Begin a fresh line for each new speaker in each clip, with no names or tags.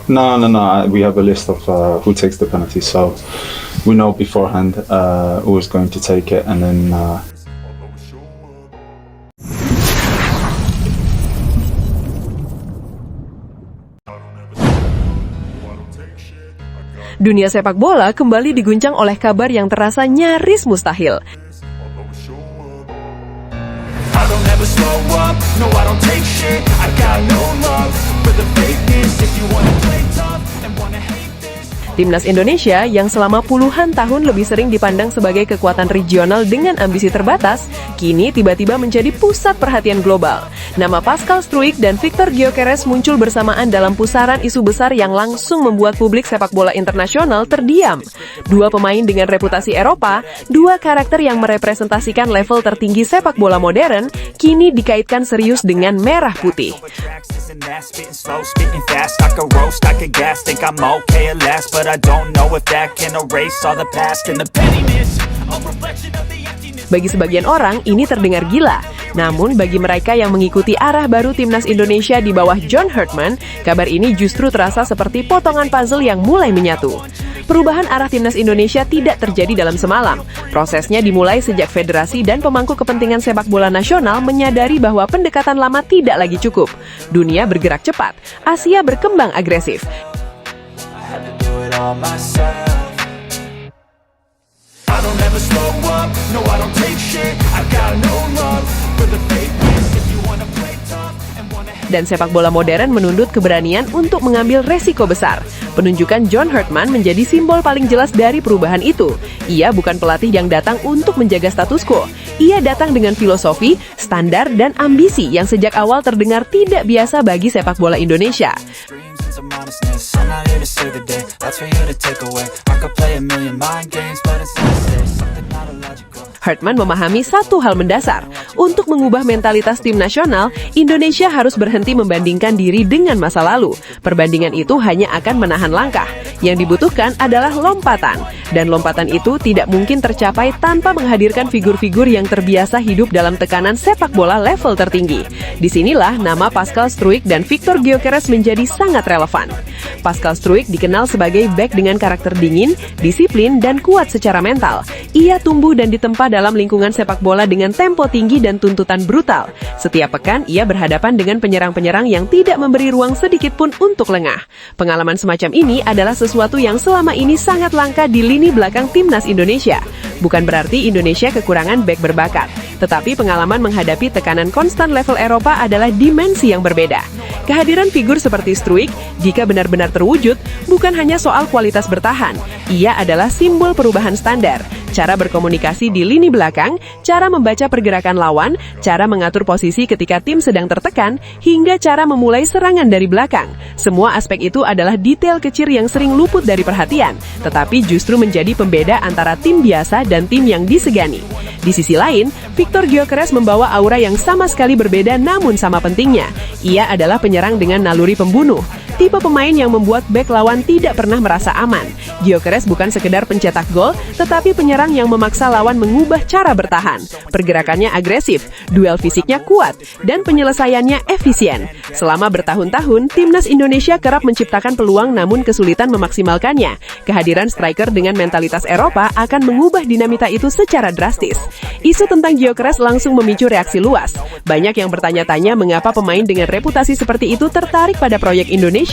No, no, no. We have a list of who takes the penalty, so we know beforehand who is going to take it, and then.
Dunia sepak bola kembali diguncang oleh kabar yang terasa nyaris mustahil. Timnas Indonesia yang selama puluhan tahun lebih sering dipandang sebagai kekuatan regional dengan ambisi terbatas, kini tiba-tiba menjadi pusat perhatian global. Nama Pascal Struijk dan Victor Gyökeres muncul bersamaan dalam pusaran isu besar yang langsung membuat publik sepak bola internasional terdiam. Dua pemain dengan reputasi Eropa, dua karakter yang merepresentasikan level tertinggi sepak bola modern, kini dikaitkan serius dengan merah putih. Bagi sebagian orang, ini terdengar gila. Namun, bagi mereka yang mengikuti arah baru Timnas Indonesia di bawah John Herdman, kabar ini justru terasa seperti potongan puzzle yang mulai menyatu. Perubahan arah Timnas Indonesia tidak terjadi dalam semalam. Prosesnya dimulai sejak federasi dan pemangku kepentingan sepak bola nasional menyadari bahwa pendekatan lama tidak lagi cukup. Dunia bergerak cepat, Asia berkembang agresif. Dan sepak bola modern menuntut keberanian untuk mengambil resiko besar. Penunjukan John Herdman menjadi simbol paling jelas dari perubahan itu. Ia bukan pelatih yang datang untuk menjaga status quo. Ia datang dengan filosofi, standar, dan ambisi yang sejak awal terdengar tidak biasa bagi sepak bola Indonesia. Herdman memahami satu hal mendasar. Untuk mengubah mentalitas tim nasional, Indonesia harus berhenti membandingkan diri dengan masa lalu. Perbandingan itu hanya akan menahan langkah. Yang dibutuhkan adalah lompatan. Dan lompatan itu tidak mungkin tercapai tanpa menghadirkan figur-figur yang terbiasa hidup dalam tekanan sepak bola level tertinggi. Disinilah nama Pascal Struijk dan Victor Gyökeres menjadi sangat relevan. Pascal Struijk dikenal sebagai bek dengan karakter dingin, disiplin, dan kuat secara mental. Ia tumbuh dan ditempa dalam lingkungan sepak bola dengan tempo tinggi dan tuntutan brutal. Setiap pekan, ia berhadapan dengan penyerang-penyerang yang tidak memberi ruang sedikit pun untuk lengah. Pengalaman semacam ini adalah sesuatu yang selama ini sangat langka di lini belakang Timnas Indonesia. Bukan berarti Indonesia kekurangan bek berbakat, tetapi pengalaman menghadapi tekanan konstan level Eropa adalah dimensi yang berbeda. Kehadiran figur seperti Struijk, jika benar-benar terwujud, bukan hanya soal kualitas bertahan. Ia adalah simbol perubahan standar. Cara berkomunikasi di lini belakang, cara membaca pergerakan lawan, cara mengatur posisi ketika tim sedang tertekan, hingga cara memulai serangan dari belakang. Semua aspek itu adalah detail kecil yang sering luput dari perhatian, tetapi justru menjadi pembeda antara tim biasa dan tim yang disegani. Di sisi lain, Victor Gyökeres membawa aura yang sama sekali berbeda namun sama pentingnya. Ia adalah penyerang dengan naluri pembunuh. Tipe pemain yang membuat bek lawan tidak pernah merasa aman. Gyökeres bukan sekedar pencetak gol, tetapi penyerang yang memaksa lawan mengubah cara bertahan. Pergerakannya agresif, duel fisiknya kuat, dan penyelesaiannya efisien. Selama bertahun-tahun, Timnas Indonesia kerap menciptakan peluang namun kesulitan memaksimalkannya. Kehadiran striker dengan mentalitas Eropa akan mengubah dinamika itu secara drastis. Isu tentang Gyökeres langsung memicu reaksi luas. Banyak yang bertanya-tanya mengapa pemain dengan reputasi seperti itu tertarik pada proyek Indonesia.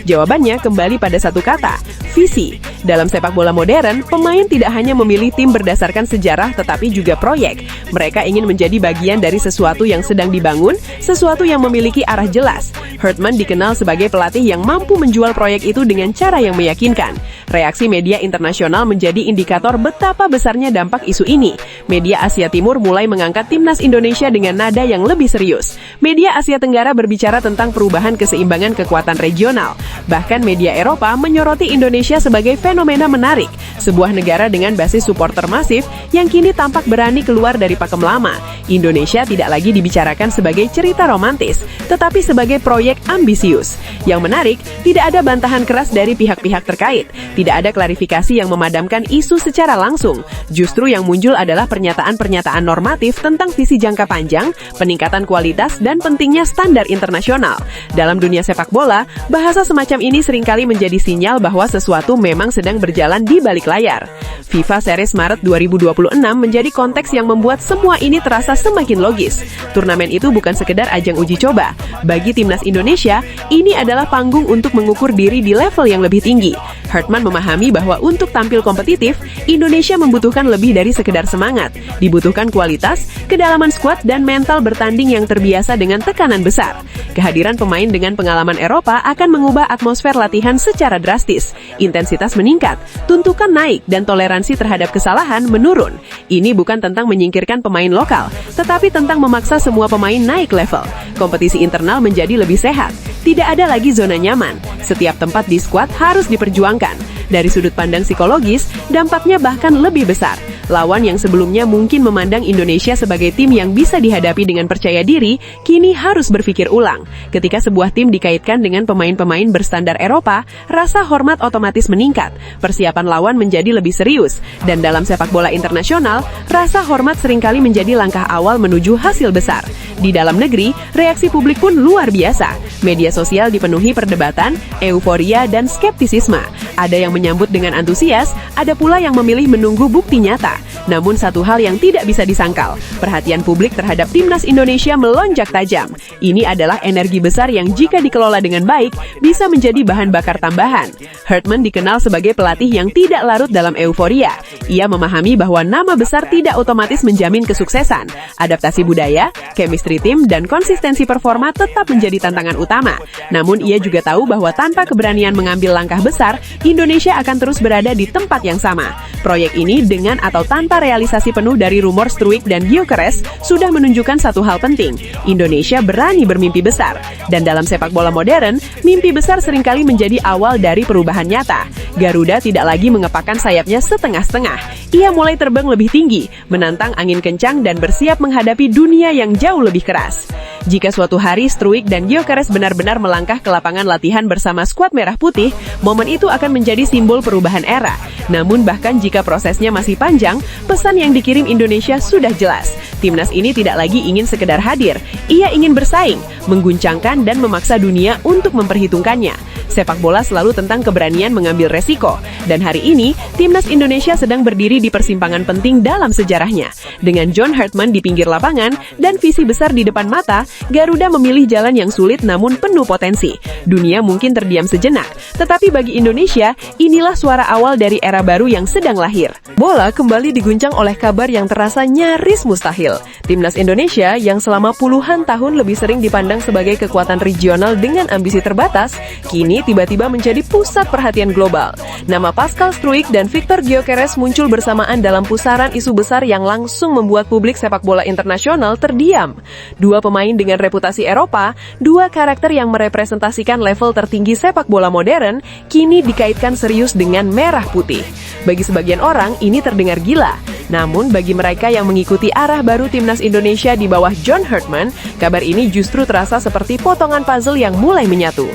Jawabannya kembali pada satu kata, visi. Dalam sepak bola modern, pemain tidak hanya memilih tim berdasarkan sejarah tetapi juga proyek. Mereka ingin menjadi bagian dari sesuatu yang sedang dibangun, sesuatu yang memiliki arah jelas. Herdman dikenal sebagai pelatih yang mampu menjual proyek itu dengan cara yang meyakinkan. Reaksi media internasional menjadi indikator betapa besarnya dampak isu ini. Media Asia Timur mulai mengangkat Timnas Indonesia dengan nada yang lebih serius. Media Asia Tenggara berbicara tentang perubahan keseimbangan kekuatan regional. Bahkan media Eropa menyoroti Indonesia Indonesia sebagai fenomena menarik, sebuah negara dengan basis supporter masif yang kini tampak berani keluar dari pakem lama. Indonesia tidak lagi dibicarakan sebagai cerita romantis, tetapi sebagai proyek ambisius. Yang menarik, tidak ada bantahan keras dari pihak-pihak terkait, tidak ada klarifikasi yang memadamkan isu secara langsung. Justru yang muncul adalah pernyataan-pernyataan normatif tentang visi jangka panjang, peningkatan kualitas, dan pentingnya standar internasional. Dalam dunia sepak bola, bahasa semacam ini seringkali menjadi sinyal bahwa sesuatu memang sedang berjalan di balik layar. FIFA Series Maret 2026 menjadi konteks yang membuat semua ini terasa semakin logis. Turnamen itu bukan sekedar ajang uji coba. Bagi timnas Indonesia, ini adalah panggung untuk mengukur diri di level yang lebih tinggi. Hartman memahami bahwa untuk tampil kompetitif, Indonesia membutuhkan lebih dari sekedar semangat. Dibutuhkan kualitas, kedalaman skuad, dan mental bertanding yang terbiasa dengan tekanan besar. Kehadiran pemain dengan pengalaman Eropa akan mengubah atmosfer latihan secara drastis. Intensitas meningkat, tuntukan naik, dan toleransi terhadap kesalahan menurun. Ini bukan tentang menyingkirkan pemain lokal, tetapi tentang memaksa semua pemain naik level. Kompetisi internal menjadi lebih sehat. Tidak ada lagi zona nyaman. Setiap tempat di skuad harus diperjuangkan. Dari sudut pandang psikologis, dampaknya bahkan lebih besar. Lawan yang sebelumnya mungkin memandang Indonesia sebagai tim yang bisa dihadapi dengan percaya diri, kini harus berpikir ulang. Ketika sebuah tim dikaitkan dengan pemain-pemain berstandar Eropa, rasa hormat otomatis meningkat. Persiapan lawan menjadi lebih serius. Dan dalam sepak bola internasional, rasa hormat seringkali menjadi langkah awal menuju hasil besar. Di dalam negeri, reaksi publik pun luar biasa. Media sosial dipenuhi perdebatan, euforia, dan skeptisisme. Ada yang menyambut dengan antusias, ada pula yang memilih menunggu bukti nyata. Namun satu hal yang tidak bisa disangkal, perhatian publik terhadap timnas Indonesia melonjak tajam. Ini adalah energi besar yang jika dikelola dengan baik, bisa menjadi bahan bakar tambahan. Hartman dikenal sebagai pelatih yang tidak larut dalam euforia. Ia memahami bahwa nama besar tidak otomatis menjamin kesuksesan. Adaptasi budaya, chemistry tim, dan konsistensi performa tetap menjadi tantangan utama. Namun ia juga tahu bahwa tanpa keberanian mengambil langkah besar, Indonesia akan terus berada di tempat yang sama. Proyek ini dengan atau tanpa realisasi penuh dari rumor Struijk dan Gyökeres sudah menunjukkan satu hal penting. Indonesia berani bermimpi besar. Dan dalam sepak bola modern, mimpi besar seringkali menjadi awal dari perubahan nyata. Garuda tidak lagi mengepakkan sayapnya setengah-setengah. Ia mulai terbang lebih tinggi, menantang angin kencang dan bersiap menghadapi dunia yang jauh lebih keras. Jika suatu hari Struijk dan Gyökeres benar-benar melangkah ke lapangan latihan bersama skuad merah putih, momen itu akan menjadi simbol perubahan era. Namun bahkan jika prosesnya masih panjang, pesan yang dikirim Indonesia sudah jelas. Timnas ini tidak lagi ingin sekedar hadir, ia ingin bersaing, mengguncangkan dan memaksa dunia untuk memperhitungkannya. Sepak bola selalu tentang keberanian mengambil resiko. Dan hari ini, timnas Indonesia sedang berdiri di persimpangan penting dalam sejarahnya. Dengan John Hartman di pinggir lapangan dan visi besar di depan mata, Garuda memilih jalan yang sulit namun penuh potensi. Dunia mungkin terdiam sejenak, tetapi bagi Indonesia, inilah suara awal dari era baru yang sedang lahir. Bola kembali diguncang oleh kabar yang terasa nyaris mustahil. Timnas Indonesia yang selama puluhan tahun lebih sering dipandang sebagai kekuatan regional dengan ambisi terbatas, kini tiba-tiba menjadi pusat perhatian global. Nama Pascal Struijk dan Victor Gyökeres muncul bersamaan dalam pusaran isu besar yang langsung membuat publik sepak bola internasional terdiam. Dua pemain dengan reputasi Eropa, dua karakter yang merepresentasikan level tertinggi sepak bola modern, kini dikaitkan serius dengan merah putih. Bagi sebagian orang, ini terdengar gila. Namun bagi mereka yang mengikuti arah baru timnas Indonesia di bawah John Hartman, kabar ini justru terasa seperti potongan puzzle yang mulai menyatu.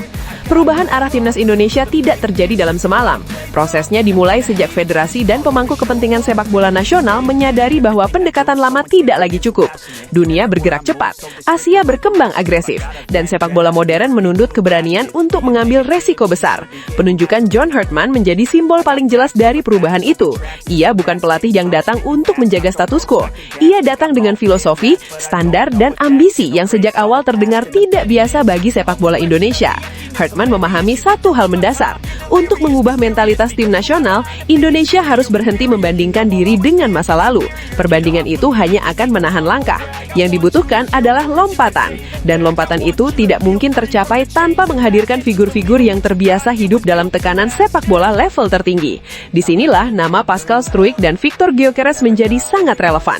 Perubahan arah timnas Indonesia tidak terjadi dalam semalam. Prosesnya dimulai sejak federasi dan pemangku kepentingan sepak bola nasional menyadari bahwa pendekatan lama tidak lagi cukup. Dunia bergerak cepat, Asia berkembang agresif, dan sepak bola modern menuntut keberanian untuk mengambil resiko besar. Penunjukan John Hartman menjadi simbol paling jelas dari perubahan itu. Ia bukan pelatih yang datang untuk menjaga status quo. Ia datang dengan filosofi, standar, dan ambisi yang sejak awal terdengar tidak biasa bagi sepak bola Indonesia. Hartman memahami satu hal mendasar. Untuk mengubah mentalitas tim nasional, Indonesia harus berhenti membandingkan diri dengan masa lalu. Perbandingan itu hanya akan menahan langkah. Yang dibutuhkan adalah lompatan. Dan lompatan itu tidak mungkin tercapai tanpa menghadirkan figur-figur yang terbiasa hidup dalam tekanan sepak bola level tertinggi. Disinilah nama Pascal Struijk dan Victor Gyökeres menjadi sangat relevan.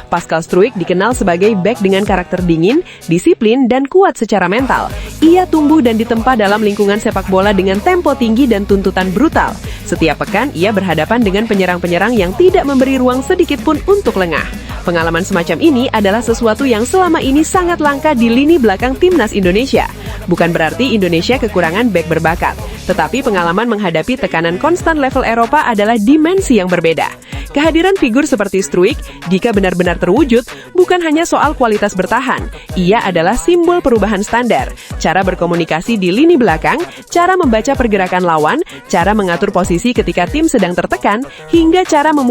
Pascal Struijk dikenal sebagai bek dengan karakter dingin, disiplin, dan kuat secara mental. Ia tumbuh dan ditempa dalam lingkungan sepak bola dengan tempo tinggi dan tuntutan brutal. Setiap pekan, ia berhadapan dengan penyerang-penyerang yang tidak memberi ruang sedikit pun untuk lengah. Pengalaman semacam ini adalah sesuatu yang selama ini sangat langka di lini belakang timnas Indonesia. Bukan berarti Indonesia kekurangan bek berbakat, tetapi pengalaman menghadapi tekanan konstan level Eropa adalah dimensi yang berbeda. Kehadiran figur seperti Struijk, jika benar-benar terwujud, bukan hanya soal kualitas bertahan. Ia adalah simbol perubahan standar, cara berkomunikasi di lini belakang, cara membaca pergerakan lawan, cara mengatur posisi ketika tim sedang tertekan, hingga cara memulai